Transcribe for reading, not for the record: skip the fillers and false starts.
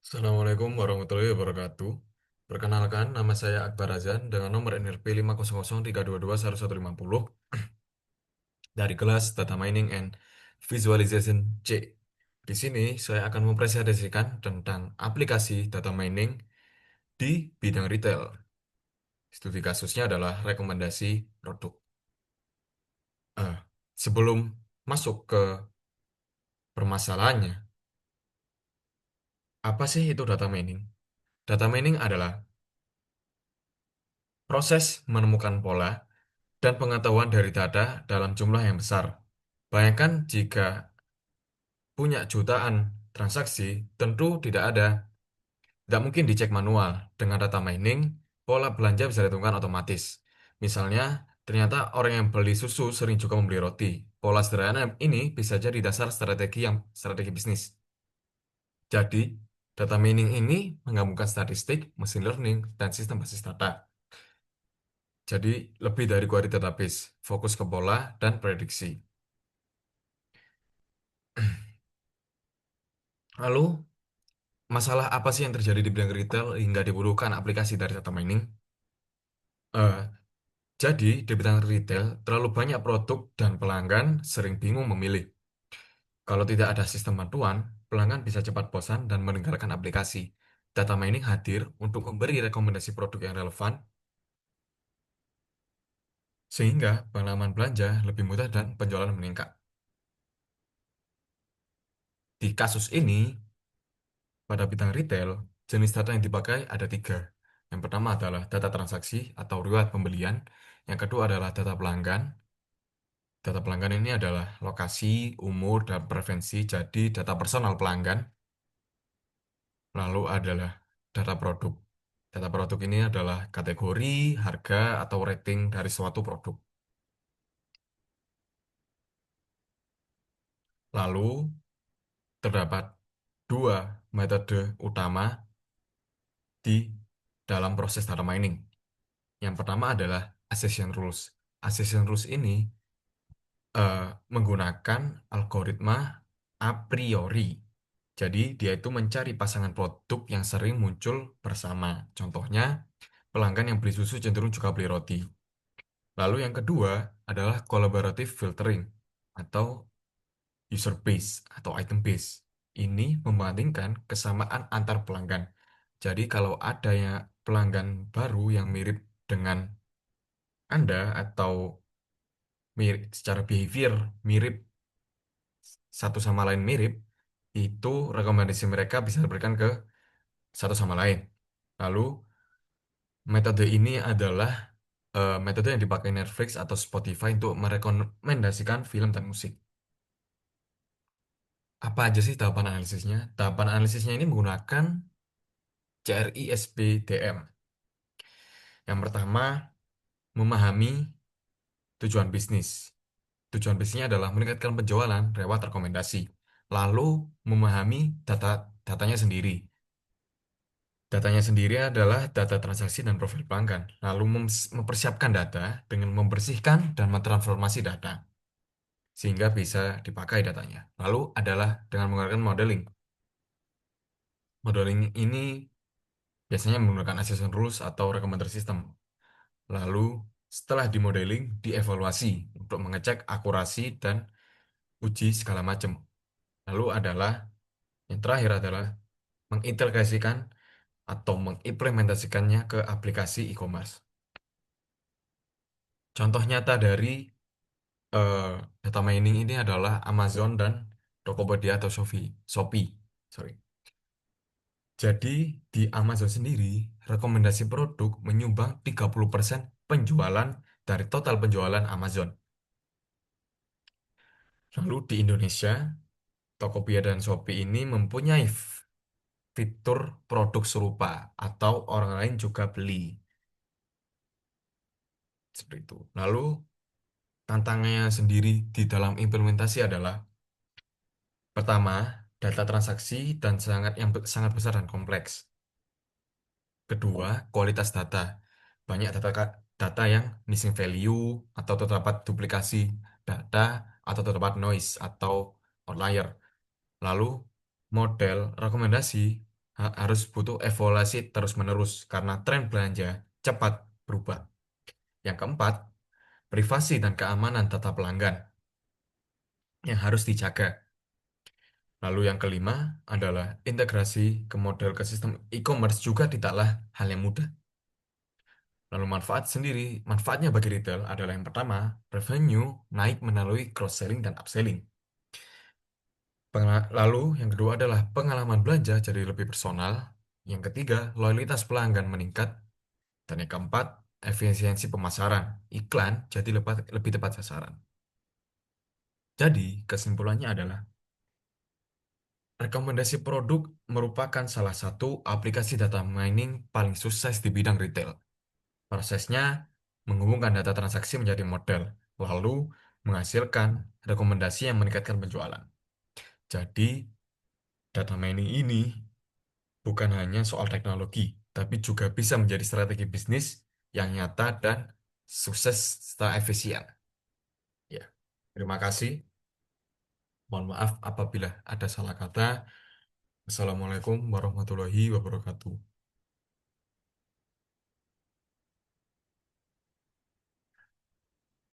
Assalamualaikum warahmatullahi wabarakatuh. Perkenalkan, nama saya Akbar Azan dengan nomor NRP 500322150 dari kelas Data Mining and Visualization C. Di sini saya akan mempresentasikan tentang aplikasi data mining di bidang retail. Studi kasusnya adalah rekomendasi produk. Eh, Sebelum masuk ke permasalahannya, apa sih itu data mining? Data mining adalah proses menemukan pola dan pengetahuan dari data dalam jumlah yang besar. Bayangkan jika punya jutaan transaksi, tentu tidak mungkin dicek manual. Dengan data mining, pola belanja bisa ditemukan otomatis. Misalnya, ternyata orang yang beli susu sering juga membeli roti. Pola sederhana ini bisa jadi dasar strategi bisnis. Jadi, data mining ini menggabungkan statistik, machine learning, dan sistem basis data. Jadi, lebih dari query database, fokus ke pola dan prediksi. Lalu, masalah apa sih yang terjadi di bidang retail hingga dibutuhkan aplikasi dari data mining? Eh, jadi, di bidang retail, terlalu banyak produk dan pelanggan sering bingung memilih. Kalau tidak ada sistem bantuan, pelanggan bisa cepat bosan dan meninggalkan aplikasi. Data mining hadir untuk memberi rekomendasi produk yang relevan, sehingga pengalaman belanja lebih mudah dan penjualan meningkat. Di kasus ini, pada bidang retail, jenis data yang dipakai ada tiga. Yang pertama adalah data transaksi atau riwayat pembelian. Yang kedua adalah data pelanggan. Data pelanggan ini adalah lokasi, umur, dan preferensi, jadi data personal pelanggan. Lalu adalah data produk. Data produk ini adalah kategori, harga, atau rating dari suatu produk. Lalu terdapat dua metode utama di dalam proses data mining. Yang pertama adalah Accession Rules. Accession Rules ini eh, menggunakan algoritma a priori. Jadi, dia itu mencari pasangan produk yang sering muncul bersama. Contohnya, pelanggan yang beli susu cenderung juga beli roti. Lalu yang kedua adalah collaborative filtering atau user base atau item base. Ini membandingkan kesamaan antar pelanggan. Jadi, kalau ada yang pelanggan baru yang mirip dengan Anda atau mirip secara behavior mirip satu sama lain mirip, itu rekomendasi mereka bisa diberikan ke satu sama lain. Lalu, metode ini adalah metode yang dipakai Netflix atau Spotify untuk merekomendasikan film dan musik. Apa aja sih tahapan analisisnya? Tahapan analisisnya ini menggunakan CRISPDM. Yang pertama, memahami tujuan bisnis. Tujuan bisnisnya adalah meningkatkan penjualan lewat rekomendasi. Lalu, memahami datanya sendiri. Datanya sendiri adalah data transaksi dan profil pelanggan, lalu mempersiapkan data dengan membersihkan dan mentransformasi data, sehingga bisa dipakai datanya. Lalu adalah dengan menggunakan modeling. Modeling ini biasanya menggunakan assessment rules atau recommender system. Lalu setelah dimodeling, dievaluasi untuk mengecek akurasi dan uji segala macam. Lalu adalah yang terakhir adalah mengintegrasikan atau mengimplementasikannya ke aplikasi e-commerce. Contoh nyata dari eh, data mining ini adalah Amazon dan Tokopedia atau Shopee. Sorry. Jadi di Amazon sendiri, rekomendasi produk menyumbang 30% penjualan dari total penjualan Amazon. Lalu di Indonesia, Tokopedia dan Shopee ini mempunyai fitur produk serupa atau orang lain juga beli. Seperti itu. Lalu tantangannya sendiri di dalam implementasi adalah pertama, data transaksi dan sangat besar dan kompleks. Kedua, kualitas data. Banyak data yang missing value atau terdapat duplikasi data atau terdapat noise atau outlier. Lalu, model rekomendasi harus butuh evaluasi terus-menerus karena tren belanja cepat berubah. Yang keempat, privasi dan keamanan data pelanggan yang harus dijaga. Lalu yang kelima adalah integrasi ke sistem e-commerce juga tidaklah hal yang mudah. Lalu manfaatnya bagi retail adalah yang pertama, revenue naik melalui cross-selling dan upselling. Lalu yang kedua adalah pengalaman belanja jadi lebih personal. Yang ketiga, loyalitas pelanggan meningkat. Dan yang keempat, efisiensi pemasaran. Iklan jadi lebih tepat sasaran. Jadi, kesimpulannya adalah rekomendasi produk merupakan salah satu aplikasi data mining paling sukses di bidang retail. Prosesnya menghubungkan data transaksi menjadi model, lalu menghasilkan rekomendasi yang meningkatkan penjualan. Jadi, data mining ini bukan hanya soal teknologi, tapi juga bisa menjadi strategi bisnis yang nyata dan sukses secara efisien. Ya, terima kasih. Mohon maaf apabila ada salah kata. Assalamualaikum warahmatullahi wabarakatuh.